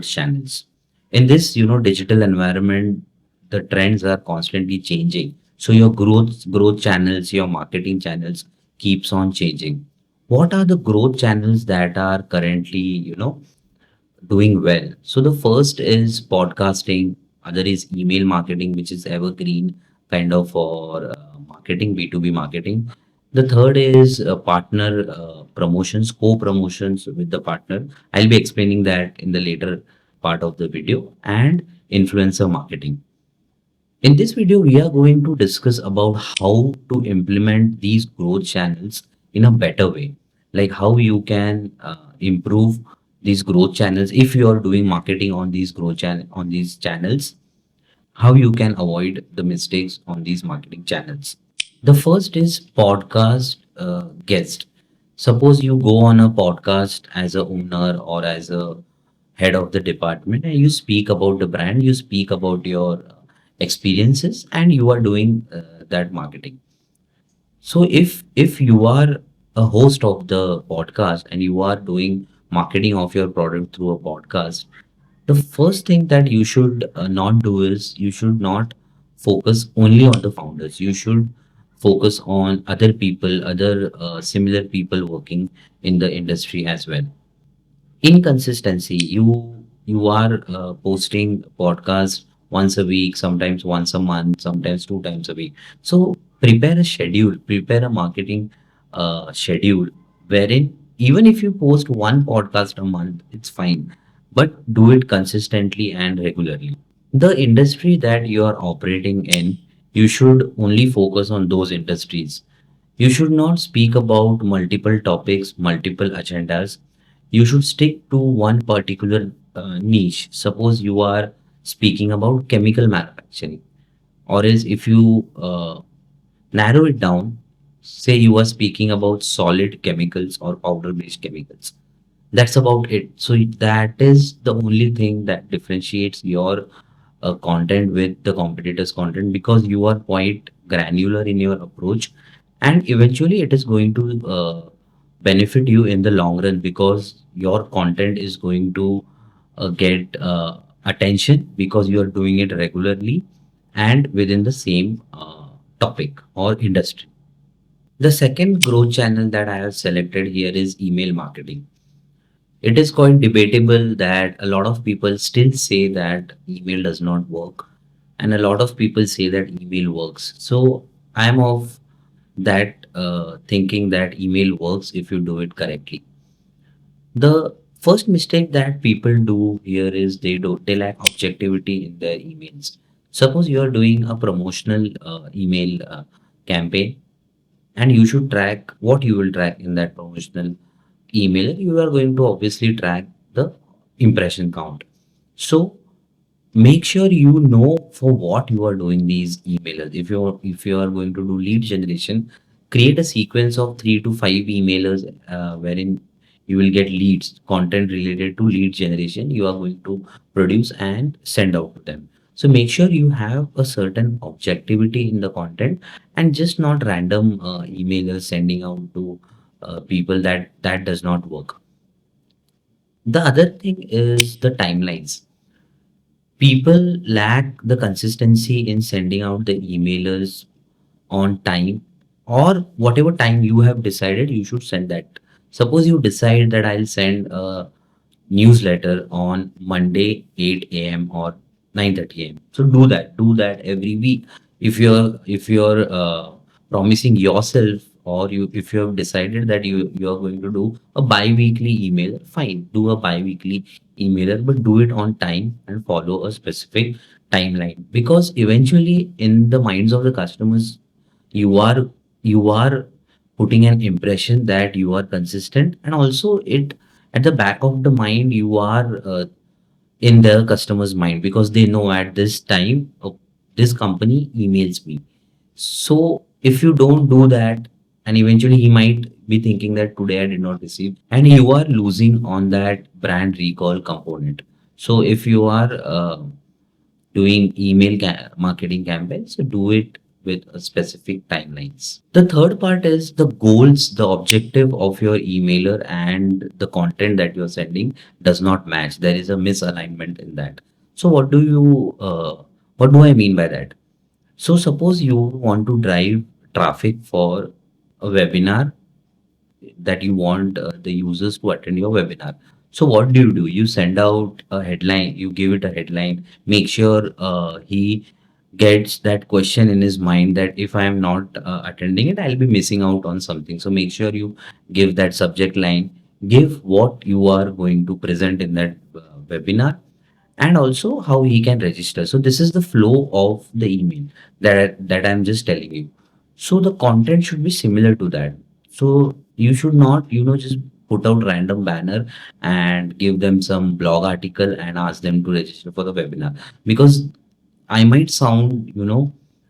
channels. In this, digital environment, the trends are constantly changing. So your growth channels, your marketing channels keeps on changing. What are the growth channels that are currently, doing well? So the first is podcasting, other is email marketing, which is evergreen kind of for marketing, B2B marketing. The third is partner promotions, co-promotions with the partner. I'll be explaining that in the later part of the video, and influencer marketing. In this video, we are going to discuss about how to implement these growth channels in a better way, like how you can improve these growth channels if you are doing marketing on these on these channels, how you can avoid the mistakes on these marketing channels. The first is podcast guest. Suppose you go on a podcast as a owner or as a head of the department and you speak about the brand, you speak about your experiences, and you are doing that marketing. So if you are a host of the podcast and you are doing marketing of your product through a podcast, the first thing that you should not do is you should not focus only on the founders. You should focus on other people, other similar people working in the industry as well. Inconsistency, you are posting podcast once a week, sometimes once a month, sometimes two times a week. So prepare a schedule, prepare a marketing schedule, wherein even if you post one podcast a month, it's fine, but do it consistently and regularly. The industry that you are operating in, you should only focus on those industries. You should not speak about multiple topics, multiple agendas. You should stick to one particular niche. Suppose you are speaking about chemical manufacturing, or else if you narrow it down, say you are speaking about solid chemicals or powder based chemicals. That's about it. So that is the only thing that differentiates your content with the competitors' content, because you are quite granular in your approach, and eventually it is going to benefit you in the long run, because your content is going to get attention because you are doing it regularly and within the same topic or industry. The second growth channel that I have selected here is email marketing. It is quite debatable that a lot of people still say that email does not work, and a lot of people say that email works. So I am of that thinking that email works if you do it correctly. The first mistake that people do here is they lack objectivity in their emails. Suppose you are doing a promotional email campaign, and you should track what you will track in that promotional email. You are going to obviously track the impression count. So make sure you know for what you are doing these emailers. If you are going to do lead generation, create a sequence of 3 to 5 emailers wherein you will get leads, content related to lead generation you are going to produce and send out to them. So make sure you have a certain objectivity in the content, and just not random emailers sending out to people. That does not work. The other thing is the timelines. People lack the consistency in sending out the emailers on time, or whatever time you have decided you should send that. Suppose you decide that I'll send a newsletter on Monday 8 a.m. or 9:30 a.m. So do that every week. If you're promising yourself, or you if you have decided that you are going to do a bi-weekly email, fine, do a bi-weekly emailer, but do it on time and follow a specific timeline, because eventually in the minds of the customers, you are putting an impression that you are consistent, and also it at the back of the mind you are in the customer's mind, because they know at this time, oh, this company emails me. So if you don't do that, and eventually he might be thinking that today I did not receive, and you are losing on that brand recall component. So if you are doing marketing campaigns, so do it with a specific timelines. The third part is the goals, the objective of your emailer and the content that you're sending does not match. There is a misalignment in that. So what do I mean by that? So suppose you want to drive traffic for a webinar that you want the users to attend your webinar. So what do? You send out a headline, you give it a headline, make sure he gets that question in his mind that if I am not attending it, I'll be missing out on something. So make sure you give that subject line, give what you are going to present in that webinar, and also how he can register. So this is the flow of the email that I'm just telling you. So the content should be similar to that. So you should not, just put out random banner and give them some blog article and ask them to register for the webinar, because I might sound,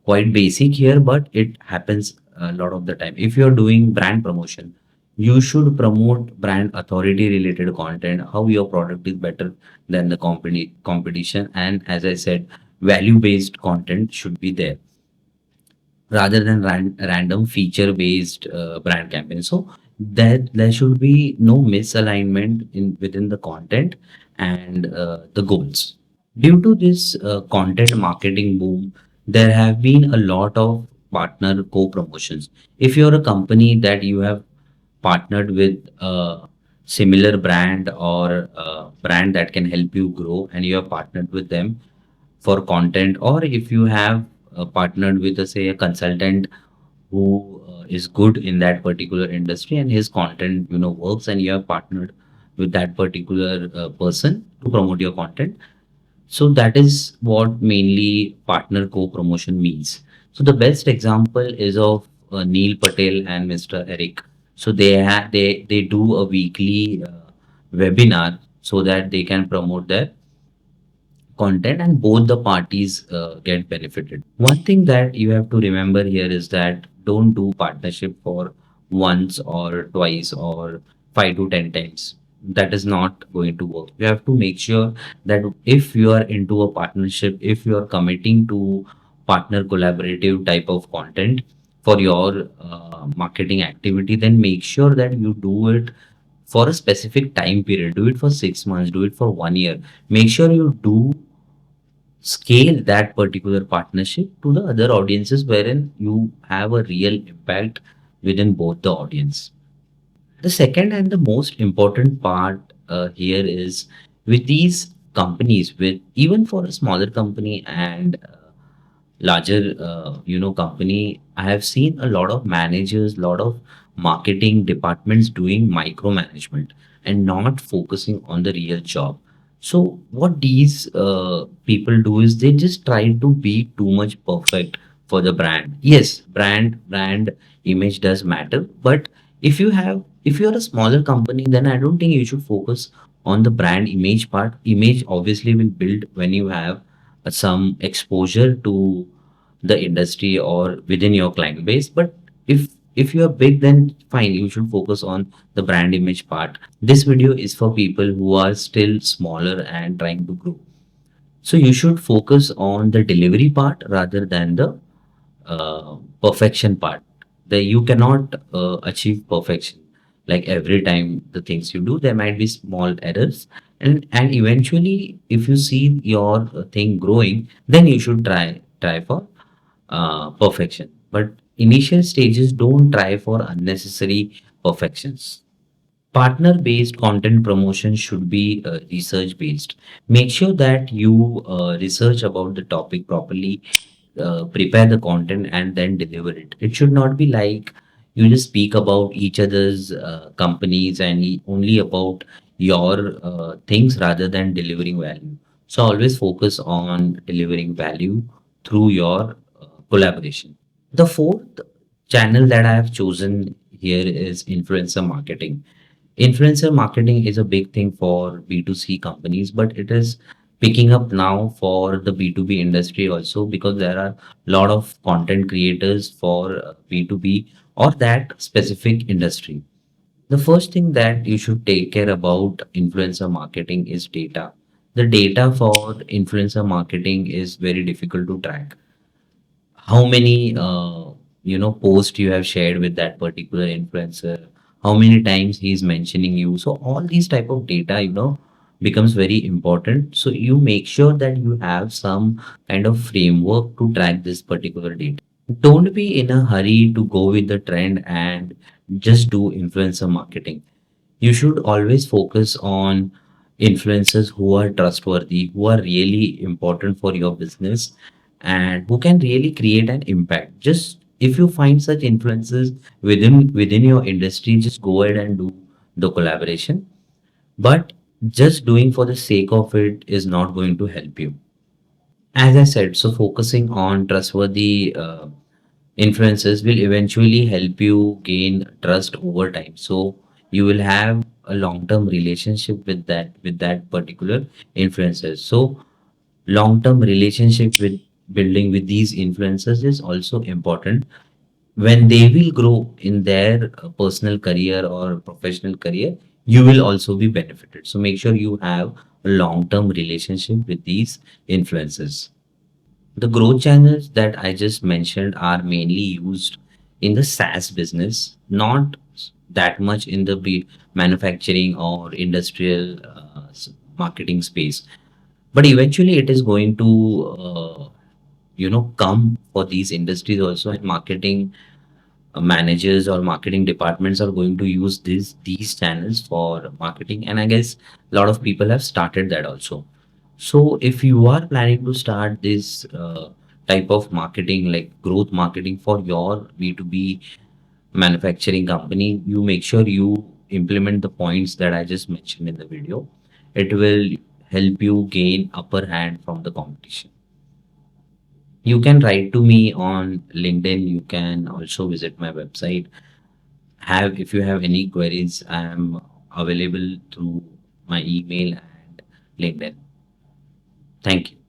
quite basic here, but it happens a lot of the time. If you're doing brand promotion, you should promote brand authority related content, how your product is better than the competition. And as I said, value based content should be there rather than random feature based brand campaign. So that there should be no misalignment in within the content and the goals. Due to this content marketing boom, there have been a lot of partner co-promotions. If you're a company that you have partnered with a similar brand or a brand that can help you grow, and you have partnered with them for content, or if you have partnered with, say, a consultant who is good in that particular industry and his content, works, and you have partnered with that particular person to promote your content. So that is what mainly partner co-promotion means. So the best example is of Neil Patel and Mr. Eric. So they do a weekly webinar so that they can promote their content, and both the parties get benefited. One thing that you have to remember here is that don't do partnership for once or twice or 5 to 10 times. That is not going to work. You have to make sure that if you are into a partnership, if you are committing to partner collaborative type of content for your marketing activity, then make sure that you do it for a specific time period. Do it for 6 months, do it for 1 year. Make sure you do scale that particular partnership to the other audiences wherein you have a real impact within both the audience. The second and the most important part here is with these companies, with even for a smaller company and larger company, I have seen a lot of managers, lot of marketing departments doing micromanagement and not focusing on the real job. So what these people do is they just try to be too much perfect for the brand. Yes, brand image does matter, but if you're a smaller company, then I don't think you should focus on the brand image part. Image obviously will build when you have some exposure to the industry or within your client base. But if you are big, then fine, you should focus on the brand image part. This video is for people who are still smaller and trying to grow. So you should focus on the delivery part rather than the perfection part. That you cannot achieve perfection. Like every time the things you do, there might be small errors, and eventually, if you see your thing growing, then you should try for perfection. But initial stages, don't try for unnecessary perfections. Partner based content promotion should be research based. Make sure that you research about the topic properly, prepare the content, and then deliver it. It should not be like you just speak about each other's companies and only about your things rather than delivering value. So always focus on delivering value through your collaboration. The fourth channel that I have chosen here is influencer marketing. Influencer marketing is a big thing for B2C companies, but it is picking up now for the B2B industry also, because there are a lot of content creators for B2B or that specific industry. The first thing that you should take care about influencer marketing is data. The data for influencer marketing is very difficult to track. how many posts you have shared with that particular influencer, how many times he's mentioning you. So all these type of data becomes very important. So you make sure that you have some kind of framework to track this particular data. Don't be in a hurry to go with the trend and just do influencer marketing. You should always focus on influencers who are trustworthy, who are really important for your business, and who can really create an impact. Just if you find such influencers within your industry, just go ahead and do the collaboration. But just doing for the sake of it is not going to help you. As I said, so focusing on trustworthy influences will eventually help you gain trust over time. So you will have a long-term relationship with that particular influencers. So long-term relationship with building with these influencers is also important. When they will grow in their personal career or professional career, you will also be benefited. So make sure you have a long-term relationship with these influencers. The growth channels that I just mentioned are mainly used in the SaaS business, not that much in the manufacturing or industrial marketing space. But eventually, it is going to come for these industries also, and marketing managers or marketing departments are going to use these channels for marketing. And I guess a lot of people have started that also. So if you are planning to start this type of marketing, like growth marketing for your B2B manufacturing company, you make sure you implement the points that I just mentioned in the video. It will help you gain upper hand from the competition. You can write to me on LinkedIn. You can also visit my website. Have If you have any queries, I am available through my email and LinkedIn. Thank you.